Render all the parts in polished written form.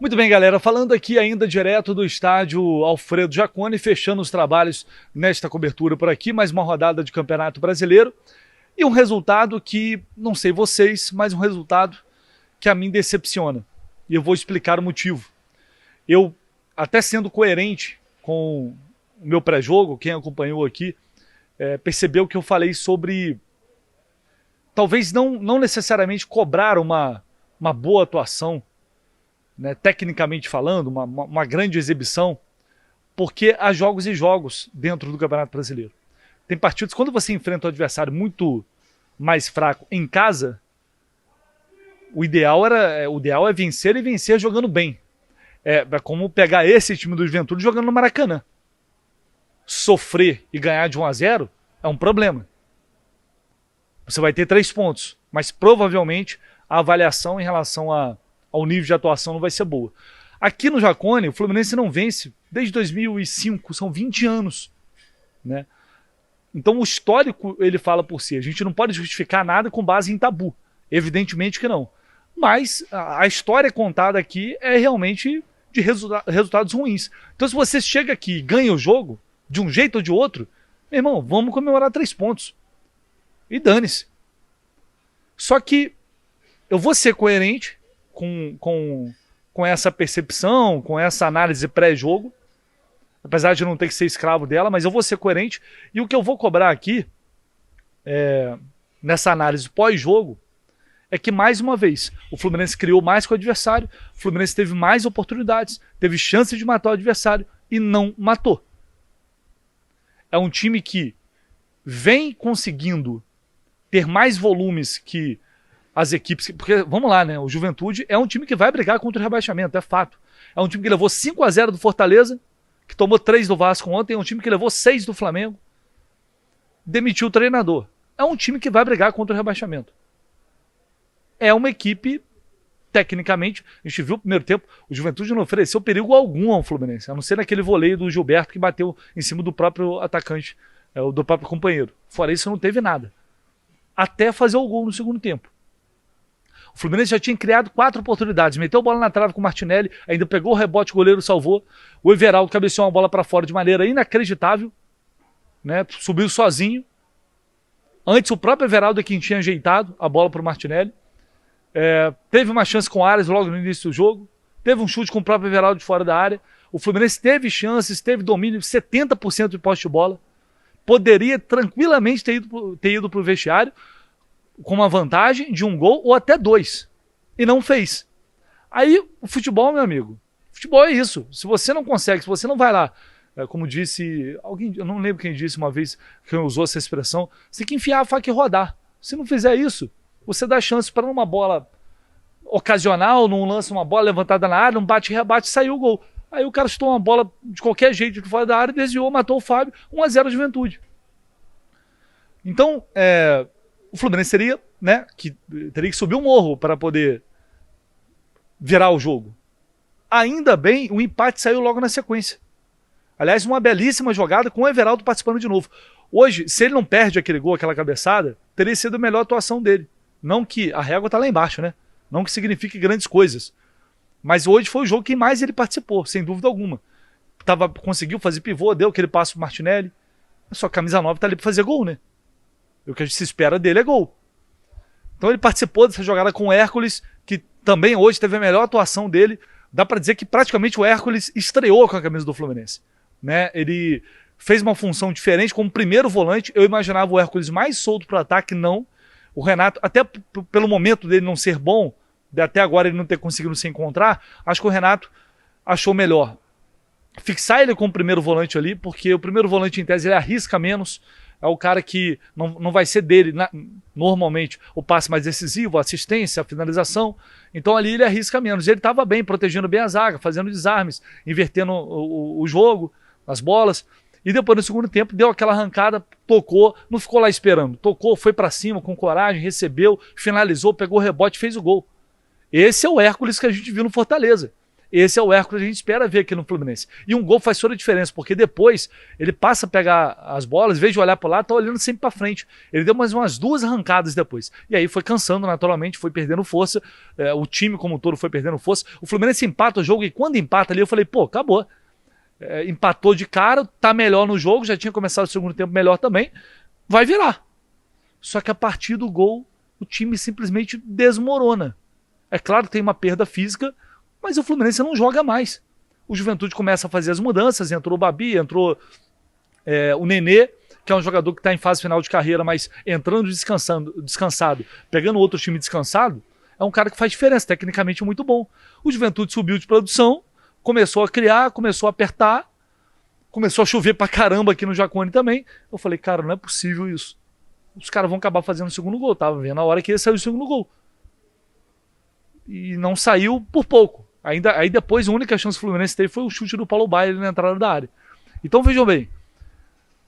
Muito bem, galera, falando aqui ainda direto do estádio Alfredo Jaconi, fechando os trabalhos nesta cobertura por aqui, mais uma rodada de Campeonato Brasileiro e um resultado que, não sei vocês, mas um resultado que a mim decepciona. E eu vou explicar o motivo. Eu, até sendo coerente com o meu pré-jogo, quem acompanhou aqui, percebeu que eu falei sobre talvez não necessariamente cobrar uma boa atuação, né, tecnicamente falando, uma grande exibição, porque há jogos e jogos dentro do Campeonato Brasileiro. Tem partidos, quando você enfrenta um adversário muito mais fraco em casa, o ideal é vencer e vencer jogando bem. É como pegar esse time do Juventude jogando no Maracanã. Sofrer e ganhar de 1-0 é um problema. Você vai ter 3 pontos, mas provavelmente a avaliação em relação ao nível de atuação não vai ser boa. Aqui no Jaconi, o Fluminense não vence desde 2005, são 20 anos, né? Então o histórico ele fala por si. A gente não pode justificar nada com base em tabu, evidentemente que não. Mas a história contada aqui é realmente de resultados ruins. Então se você chega aqui e ganha o jogo, de um jeito ou de outro, meu irmão, vamos comemorar 3 pontos. E dane-se. Só que eu vou ser coerente com essa percepção, com essa análise pré-jogo, apesar de não ter que ser escravo dela, mas eu vou ser coerente. E o que eu vou cobrar aqui, nessa análise pós-jogo, é que, mais uma vez, o Fluminense criou mais com o adversário, o Fluminense teve mais oportunidades, teve chance de matar o adversário e não matou. É um time que vem conseguindo ter mais volumes que as equipes, porque vamos lá, né? O Juventude é um time que vai brigar contra o rebaixamento, é fato. É um time que levou 5-0 do Fortaleza, que tomou 3 do Vasco ontem, é um time que levou 6 do Flamengo, demitiu o treinador. É um time que vai brigar contra o rebaixamento. É uma equipe, tecnicamente, a gente viu no primeiro tempo, o Juventude não ofereceu perigo algum ao Fluminense, a não ser naquele voleio do Gilberto que bateu em cima do próprio atacante, do próprio companheiro. Fora isso, não teve nada. Até fazer o gol no segundo tempo. O Fluminense já tinha criado 4 oportunidades, meteu a bola na trave com o Martinelli, ainda pegou o rebote, o goleiro salvou, o Everaldo cabeceou uma bola para fora de maneira inacreditável, né? Subiu sozinho. Antes o próprio Everaldo é quem tinha ajeitado a bola para o Martinelli. Teve uma chance com o Ares logo no início do jogo, teve um chute com o próprio Everaldo de fora da área. O Fluminense teve chances, teve domínio, 70% de posse de bola. Poderia tranquilamente ter ido para o vestiário com uma vantagem de 1 gol ou até 2. E não fez. Aí o futebol, meu amigo, futebol é isso. Se você não consegue, se você não vai lá, como disse alguém, eu não lembro quem disse uma vez, quem usou essa expressão, você tem que enfiar a faca e rodar. Se não fizer isso, você dá chance para numa bola ocasional, num lance, uma bola levantada na área, um bate-rebate, saiu o gol. Aí o cara chutou uma bola de qualquer jeito de fora da área, desviou, matou o Fábio, 1-0 Juventude. Então, o Fluminense teria que subir o morro para poder virar o jogo. Ainda bem, o empate saiu logo na sequência. Aliás, uma belíssima jogada com o Everaldo participando de novo. Hoje, se ele não perde aquele gol, aquela cabeçada, teria sido a melhor atuação dele. Não que a régua está lá embaixo, né? Não que signifique grandes coisas. Mas hoje foi o jogo que mais ele participou, sem dúvida alguma. Conseguiu fazer pivô, deu aquele passo pro Martinelli. A sua camisa 9 tá ali para fazer gol, né? O que a gente se espera dele é gol. Então ele participou dessa jogada com o Hércules, que também hoje teve a melhor atuação dele. Dá para dizer que praticamente o Hércules estreou com a camisa do Fluminense, né? Ele fez uma função diferente como primeiro volante. Eu imaginava o Hércules mais solto para o ataque, não. O Renato, até pelo momento dele não ser bom, de até agora ele não ter conseguido se encontrar, acho que o Renato achou melhor fixar ele como primeiro volante ali, porque o primeiro volante em tese ele arrisca menos, é o cara que não vai ser dele normalmente o passe mais decisivo, a assistência, a finalização, então ali ele arrisca menos. Ele estava bem, protegendo bem a zaga, fazendo desarmes, invertendo o jogo, as bolas, e depois no segundo tempo deu aquela arrancada, tocou, não ficou lá esperando, tocou, foi para cima com coragem, recebeu, finalizou, pegou o rebote, fez o gol. Esse é o Hércules que a gente viu no Fortaleza. Esse é o Hércules que a gente espera ver aqui no Fluminense. E um gol faz toda a diferença, porque depois ele passa a pegar as bolas, em vez de olhar para lá, tá olhando sempre para frente. Ele deu mais umas 2 arrancadas depois. E aí foi cansando naturalmente, foi perdendo força. O time como um todo foi perdendo força. O Fluminense empata o jogo e quando empata ali eu falei, pô, acabou. Empatou de cara, tá melhor no jogo, já tinha começado o segundo tempo melhor também, vai virar. Só que a partir do gol, o time simplesmente desmorona. É claro que tem uma perda física, mas o Fluminense não joga mais. O Juventude começa a fazer as mudanças, entrou o Babi, entrou o Nenê, que é um jogador que está em fase final de carreira, mas entrando descansado, pegando outro time descansado, é um cara que faz diferença, tecnicamente muito bom. O Juventude subiu de produção, começou a criar, começou a apertar, começou a chover pra caramba aqui no Jacone também. Eu falei, cara, não é possível isso. Os caras vão acabar fazendo o segundo gol. Tava vendo a hora que ia sair o segundo gol. E não saiu por pouco. Aí depois a única chance que o Fluminense teve foi o chute do Paulo Baier na entrada da área. Então vejam bem,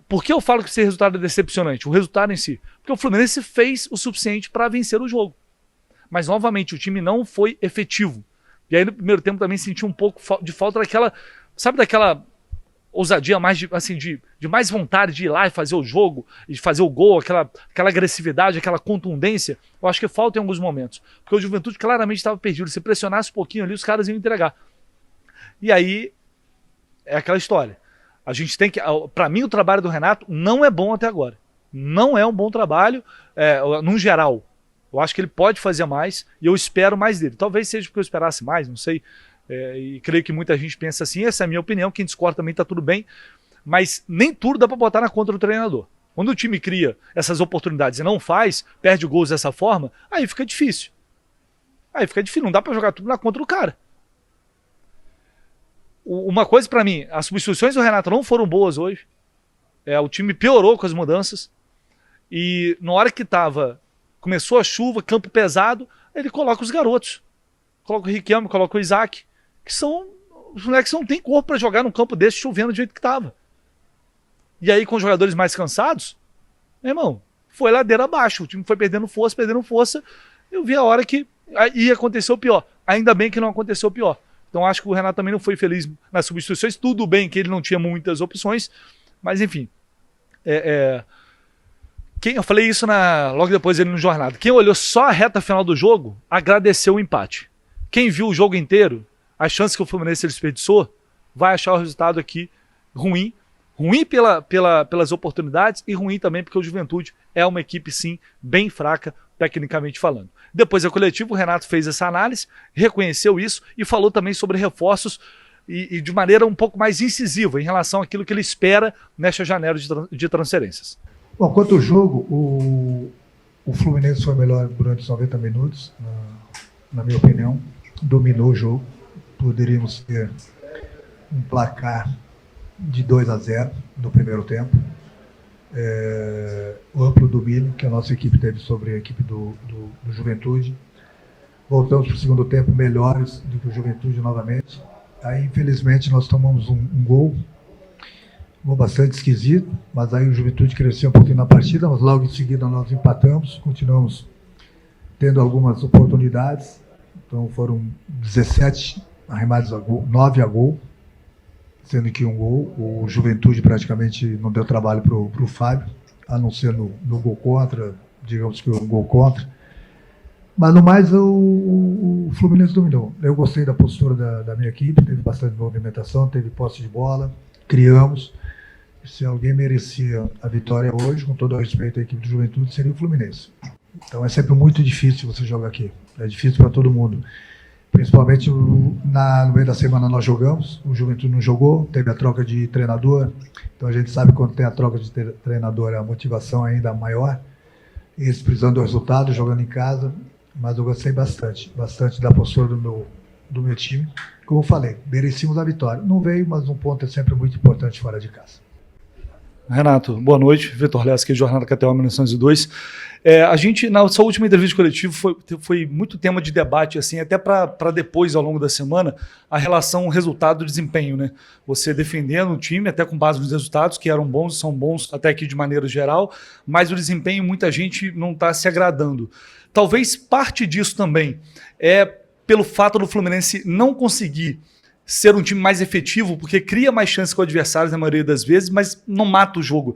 por que eu falo que esse resultado é decepcionante? O resultado em si. Porque o Fluminense fez o suficiente para vencer o jogo. Mas novamente o time não foi efetivo. E aí no primeiro tempo também senti um pouco de falta daquela, sabe, daquela ousadia mais de mais vontade de ir lá e fazer o jogo, e fazer o gol, aquela agressividade, aquela contundência. Eu acho que falta em alguns momentos. Porque o Juventude claramente estava perdido. Se pressionasse um pouquinho ali, os caras iam entregar. E aí é aquela história. A gente tem que... Para mim, o trabalho do Renato não é bom até agora. Não é um bom trabalho, num geral. Eu acho que ele pode fazer mais e eu espero mais dele. Talvez seja porque eu esperasse mais, não sei. E creio que muita gente pensa assim, essa é a minha opinião, quem discorda também está tudo bem, mas nem tudo dá para botar na conta do treinador. Quando o time cria essas oportunidades e não faz, perde gols dessa forma, aí fica difícil. Não dá para jogar tudo na conta do cara. Uma coisa para mim, as substituições do Renato não foram boas hoje, o time piorou com as mudanças, e na hora que começou a chuva, campo pesado, ele coloca os garotos. Coloca o Riquelme, coloca o Isaac, que são os moleques que não tem corpo para jogar num campo desse chovendo do jeito que tava. E aí com os jogadores mais cansados, meu irmão, foi ladeira abaixo, o time foi perdendo força, eu vi a hora que ia acontecer o pior. Ainda bem que não aconteceu o pior. Então acho que o Renato também não foi feliz nas substituições, tudo bem que ele não tinha muitas opções, mas enfim. Eu falei isso logo depois dele no Jornada. Quem olhou só a reta final do jogo, agradeceu o empate. Quem viu o jogo inteiro, as chances que o Fluminense desperdiçou, vai achar o resultado aqui ruim. Ruim pelas oportunidades e ruim também porque o Juventude é uma equipe, sim, bem fraca, tecnicamente falando. Depois da coletiva, o Renato fez essa análise, reconheceu isso e falou também sobre reforços e de maneira um pouco mais incisiva em relação àquilo que ele espera nesta janela de transferências. Bom, quanto ao jogo, o Fluminense foi melhor durante os 90 minutos, na minha opinião. Dominou o jogo. Poderíamos ter um placar de 2-0 no primeiro tempo. O amplo domínio que a nossa equipe teve sobre a equipe do Juventude. Voltamos para o segundo tempo melhores do que o Juventude novamente. Aí, infelizmente, nós tomamos um gol bastante esquisito, mas aí o Juventude cresceu um pouquinho na partida, mas logo em seguida nós empatamos, continuamos tendo algumas oportunidades. Então foram 17 arremates a gol, 9 a gol, sendo que um gol. O Juventude praticamente não deu trabalho para o Fábio, a não ser no gol contra, digamos que um gol contra. Mas no mais o Fluminense dominou. Eu gostei da postura da minha equipe, teve bastante movimentação, teve posse de bola, criamos. Se alguém merecia a vitória hoje, com todo o respeito à equipe do Juventude, seria o Fluminense. Então é sempre muito difícil você jogar aqui. É difícil para todo mundo. Principalmente no meio da semana nós jogamos, o Juventude não jogou, teve a troca de treinador. Então a gente sabe que quando tem a troca de treinador a motivação é ainda maior. Eles precisando do resultado, jogando em casa. Mas eu gostei bastante da postura do meu time. Como eu falei, merecíamos a vitória. Não veio, mas um ponto é sempre muito importante fora de casa. Renato, boa noite. Vitor Lessa, Jornada KTO 1902. A gente, na sua última entrevista coletiva, foi muito tema de debate, assim, até para depois, ao longo da semana, a relação resultado-desempenho, né? Você defendendo o time, até com base nos resultados, que eram bons e são bons até aqui de maneira geral, mas o desempenho, muita gente não está se agradando. Talvez parte disso também é pelo fato do Fluminense não conseguir ser um time mais efetivo, porque cria mais chances com adversários na maioria das vezes, mas não mata o jogo.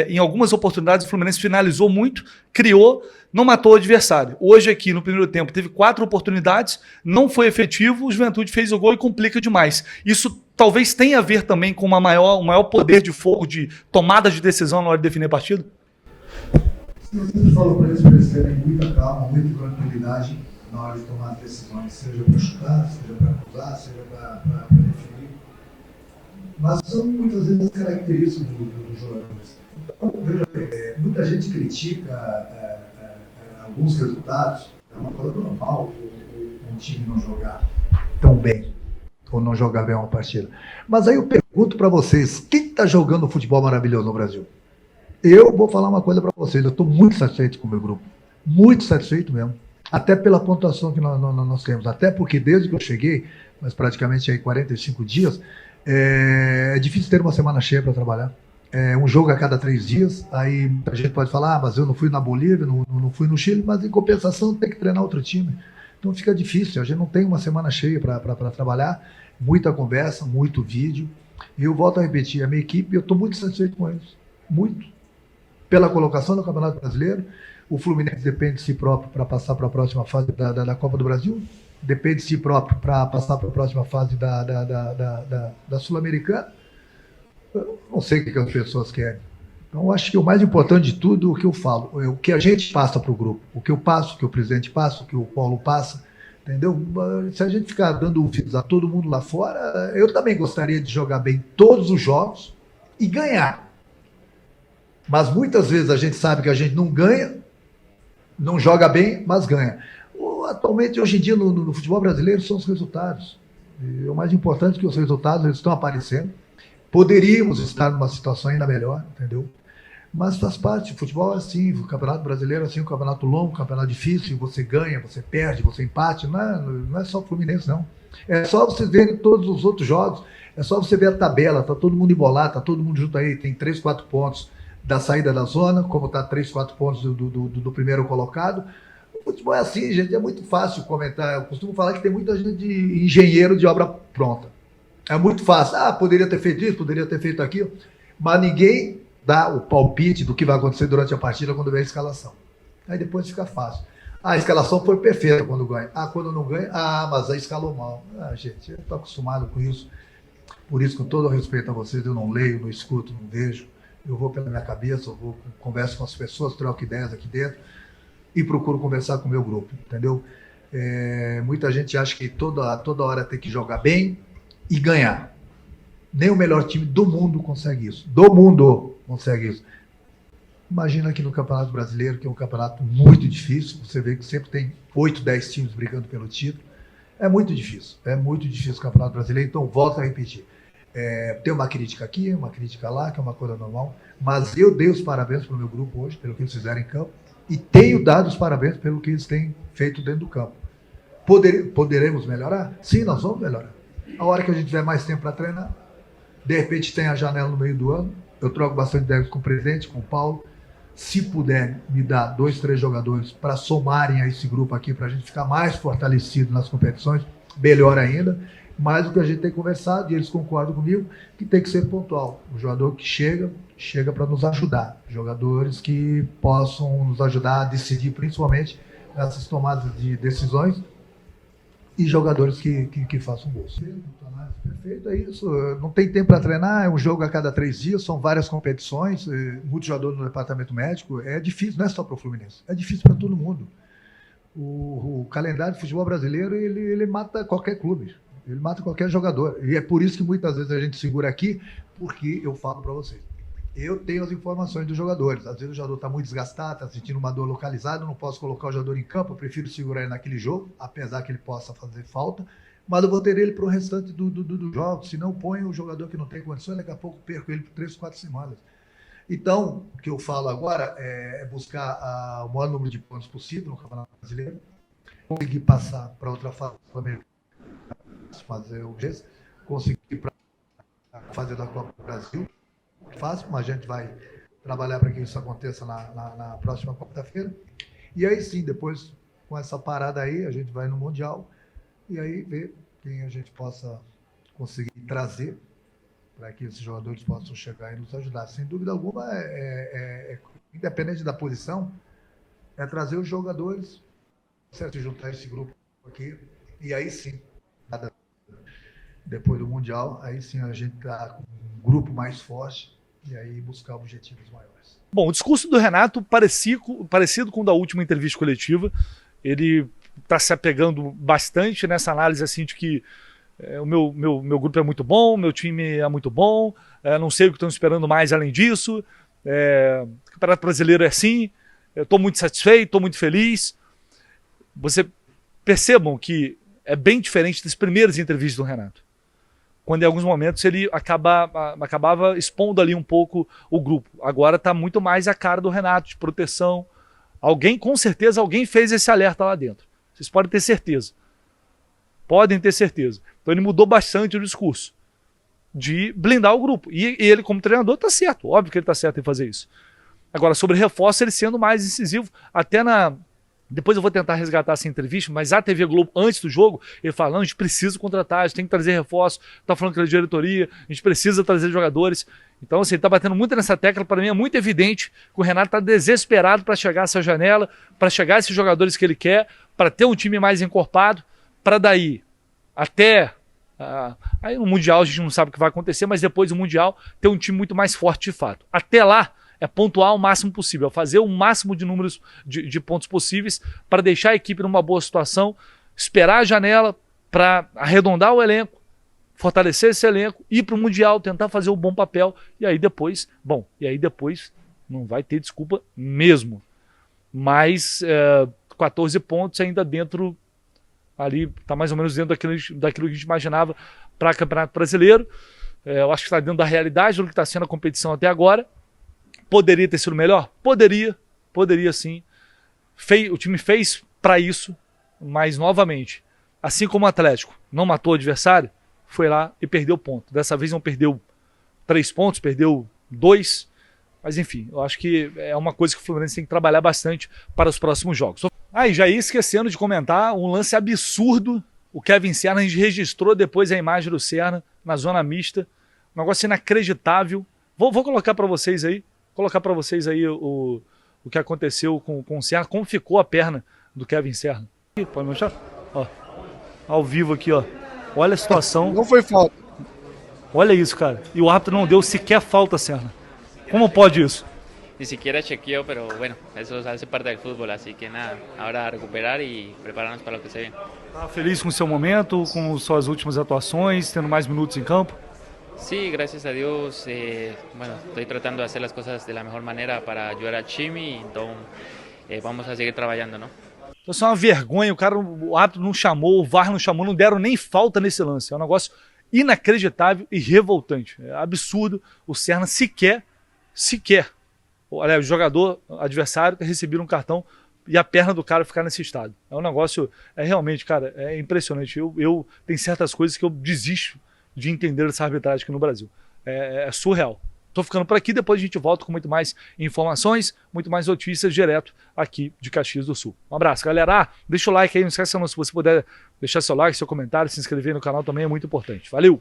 Em algumas oportunidades o Fluminense finalizou muito, criou, não matou o adversário. Hoje aqui no primeiro tempo teve 4 oportunidades, não foi efetivo, o Juventude fez o gol e complica demais. Isso talvez tenha a ver também com um maior poder de fogo, de tomada de decisão na hora de definir a partida? Eu sempre falo para eles terem muita calma, muita tranquilidade na hora de tomar decisões, seja para chutar, seja para cruzar, seja para definir. Mas são muitas vezes as características dos jogadores. Então, muita gente critica alguns resultados, é uma coisa normal um time não jogar tão bem, ou não jogar bem uma partida. Mas aí eu pergunto para vocês, quem está jogando futebol maravilhoso no Brasil? Eu vou falar uma coisa para vocês, eu estou muito satisfeito com o meu grupo, muito satisfeito mesmo. Até pela pontuação que nós temos. Até porque desde que eu cheguei, mas praticamente aí 45 dias, é difícil ter uma semana cheia para trabalhar. É um jogo a cada 3 dias. Aí a gente pode falar, mas eu não fui na Bolívia, não fui no Chile, mas em compensação tem que treinar outro time. Então fica difícil, a gente não tem uma semana cheia para trabalhar. Muita conversa, muito vídeo. E eu volto a repetir, a minha equipe, eu estou muito satisfeito com eles. Muito. Pela colocação do Campeonato Brasileiro. O Fluminense depende de si próprio para passar para a próxima fase da Copa do Brasil, depende de si próprio para passar para a próxima fase da Sul-Americana. Eu não sei o que as pessoas querem. Então, eu acho que o mais importante de tudo, o que eu falo, é o que a gente passa para o grupo, o que eu passo, o que o presidente passa, o que o Paulo passa, entendeu? Se a gente ficar dando ouvidos a todo mundo lá fora, eu também gostaria de jogar bem todos os jogos e ganhar. Mas muitas vezes a gente sabe que a gente não ganha, não joga bem, mas ganha. Atualmente, hoje em dia, no futebol brasileiro, são os resultados. E o mais importante é que os resultados eles estão aparecendo. Poderíamos estar numa situação ainda melhor, entendeu? Mas faz parte. O futebol é assim, o Campeonato Brasileiro é assim, um campeonato longo, um campeonato difícil, você ganha, você perde, você empate. Não é só o Fluminense, não. É só você ver todos os outros jogos, é só você ver a tabela, tá todo mundo embolado, tá todo mundo junto aí, tem 3, 4 pontos da saída da zona, como está 3, 4 pontos do primeiro colocado. O futebol é assim, gente, é muito fácil comentar. Eu costumo falar que tem muita gente de engenheiro de obra pronta. É muito fácil. Poderia ter feito isso, poderia ter feito aquilo, mas ninguém dá o palpite do que vai acontecer durante a partida quando vem a escalação. Aí depois fica fácil. A escalação foi perfeita quando ganha. Quando não ganha, mas aí escalou mal. Gente, eu estou acostumado com isso. Por isso, com todo o respeito a vocês, eu não leio, não escuto, não vejo. Eu vou pela minha cabeça, eu converso com as pessoas, troco ideias aqui dentro e procuro conversar com o meu grupo, entendeu? Muita gente acha que toda hora tem que jogar bem e ganhar. Nem o melhor time do mundo consegue isso. Do mundo consegue isso. Imagina aqui no Campeonato Brasileiro, que é um campeonato muito difícil, você vê que sempre tem 8, 10 times brigando pelo título. É muito difícil o Campeonato Brasileiro, então volto a repetir. Tem uma crítica aqui, uma crítica lá, que é uma coisa normal, mas eu dei os parabéns para o meu grupo hoje, pelo que eles fizeram em campo, e tenho dado os parabéns pelo que eles têm feito dentro do campo. Poderemos melhorar? Sim, nós vamos melhorar. A hora que a gente tiver mais tempo para treinar, de repente tem a janela no meio do ano, eu troco bastante ideias com o presidente, com o Paulo, se puder me dar 2, 3 jogadores para somarem a esse grupo aqui, para a gente ficar mais fortalecido nas competições, melhor ainda. Mas o que a gente tem conversado, e eles concordam comigo, que tem que ser pontual. O jogador que chega para nos ajudar. Jogadores que possam nos ajudar a decidir, principalmente nessas tomadas de decisões, e jogadores que façam gols. Perfeito, é isso. Não tem tempo para treinar, é um jogo a cada 3 dias, são várias competições, muitos jogadores no departamento médico. É difícil, não é só para o Fluminense, é difícil para todo mundo. O calendário do futebol brasileiro, ele mata qualquer clube. Ele mata qualquer jogador. E é por isso que muitas vezes a gente segura aqui, porque eu falo para vocês. Eu tenho as informações dos jogadores. Às vezes o jogador está muito desgastado, está sentindo uma dor localizada, não posso colocar o jogador em campo, eu prefiro segurar ele naquele jogo, apesar que ele possa fazer falta, mas eu vou ter ele para o restante do jogo. Se não, põe o jogador que não tem condições, daqui a pouco perco ele por 3, 4 semanas. Então, o que eu falo agora é buscar o maior número de pontos possível no Campeonato Brasileiro, conseguir passar para outra fase do americano, fazer o GES, conseguir para a fase da Copa do Brasil. Fácil, mas a gente vai trabalhar para que isso aconteça na próxima quarta-feira. E aí sim, depois, com essa parada aí, a gente vai no Mundial. e aí ver quem a gente possa conseguir trazer para que esses jogadores possam chegar e nos ajudar. Sem dúvida alguma, independente da posição, é trazer os jogadores, certo? Juntar esse grupo aqui, e aí sim, depois do Mundial, aí sim a gente está com um grupo mais forte e aí buscar objetivos maiores. Bom, o discurso do Renato parecido com o da última entrevista coletiva. Ele está se apegando bastante nessa análise assim de que o meu grupo é muito bom, meu time é muito bom, não sei o que estão esperando mais além disso, o Campeonato Brasileiro é assim, estou muito satisfeito, estou muito feliz. Você percebam que é bem diferente das primeiras entrevistas do Renato, quando em alguns momentos ele acabava expondo ali um pouco o grupo. Agora está muito mais a cara do Renato, de proteção. Com certeza, alguém fez esse alerta lá dentro. Vocês podem ter certeza. Podem ter certeza. Então ele mudou bastante o discurso de blindar o grupo. E ele, como treinador, está certo. Óbvio que ele está certo em fazer isso. Agora, sobre reforço, ele sendo mais incisivo, até depois eu vou tentar resgatar essa entrevista, mas a TV Globo, antes do jogo, ele fala, não, a gente precisa contratar, a gente tem que trazer reforço, tá falando que é diretoria, a gente precisa trazer jogadores. Então, assim, ele tá batendo muito nessa tecla. Para mim é muito evidente que o Renato tá desesperado para chegar a essa janela, para chegar a esses jogadores que ele quer, para ter um time mais encorpado, para daí até... aí no Mundial a gente não sabe o que vai acontecer, mas depois do Mundial ter um time muito mais forte de fato. Até lá, é pontuar o máximo possível, fazer o máximo de números de pontos possíveis para deixar a equipe numa boa situação, esperar a janela para arredondar o elenco, fortalecer esse elenco, ir para o Mundial, tentar fazer um bom papel, e aí depois não vai ter desculpa mesmo. Mas 14 pontos ainda dentro, ali está mais ou menos dentro daquilo que a gente imaginava para Campeonato Brasileiro. Eu acho que está dentro da realidade do que está sendo a competição até agora. Poderia ter sido melhor? Poderia sim. O time fez para isso, mas novamente, assim como o Atlético não matou o adversário, foi lá e perdeu ponto. Dessa vez não perdeu 3 pontos, perdeu 2, mas enfim, eu acho que é uma coisa que o Fluminense tem que trabalhar bastante para os próximos jogos. E já ia esquecendo de comentar um lance absurdo. O Kevin Serna, a gente registrou depois a imagem do Serna na zona mista, um negócio inacreditável. Vou colocar para vocês aí. O que aconteceu com o Serna, como ficou a perna do Kevin Serna. Pode mostrar? Ó, ao vivo aqui, ó. Olha a situação. Não foi falta. Olha isso, cara. E o árbitro não deu sequer falta, Serna. Como pode isso? Ni siquiera chequeó, pero bueno, eso hace parte del fútbol, así que nada, ahora a recuperar y prepararnos para lo que se viene. Tá feliz com o seu momento, com suas últimas atuações, tendo mais minutos em campo? Sí, gracias a Dios, bueno, estoy tratando de hacer las cosas de la mejor manera para ayudar al Chimi, entonces vamos a seguir trabajando, ¿no? Então isso é uma vergonha, o árbitro não chamou, o VAR não chamou, não deram nem falta nesse lance. É um negócio inacreditável e revoltante. É absurdo o Serna sequer, aliás, o jogador adversário ter recebido um cartão e a perna do cara ficar nesse estado. É um negócio, realmente, cara, é impressionante. Eu tenho certas coisas que eu desisto de entender essa arbitragem aqui no Brasil. É surreal. Tô ficando por aqui, depois a gente volta com muito mais informações, muito mais notícias direto aqui de Caxias do Sul. Um abraço, galera. Deixa o like aí, não esqueça, se você puder deixar seu like, seu comentário, se inscrever no canal também é muito importante. Valeu!